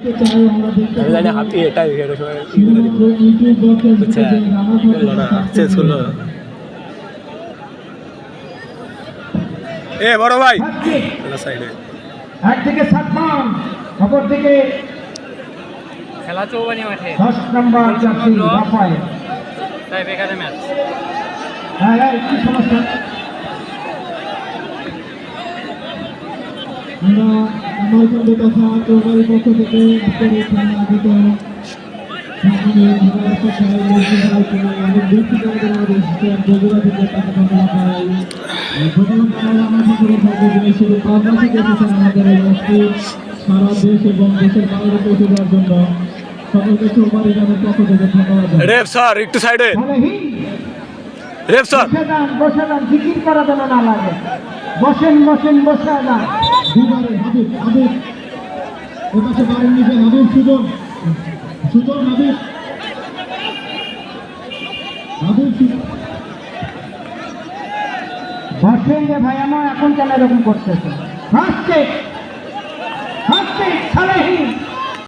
আমি জানি হাতি এটাই শেষ করলো। এ বড় ভাই সাইডে একদিকে সাদমান, অপরদিকে খেলা চৌবানি মাঠে 10 নম্বর জার্সি রাফায়েল। তাই বেকারে ম্যাচ। হ্যাঁ কি সমস্যা? আমরা কথা চৌবাড়ির পক্ষ থেকে আগত সারা দেশ এবং দেশের বাইরে পৌঁছে দেওয়ার জন্য সকলকে চৌবাড়ি গ্রামের পক্ষ থেকে ধন্যবাদ। রেফ স্যার একটু সাইডে রেফ স্যার বসে যান জিকির করা যেন না লাগে। বসেন বসে যান। দুবারে হাবিব ওপাশে বাড়ির নিচে হাবিব সুজন বসেন রে ভাই, আমার এখন কেন এরকম করতেছে? হাসছে সালেহী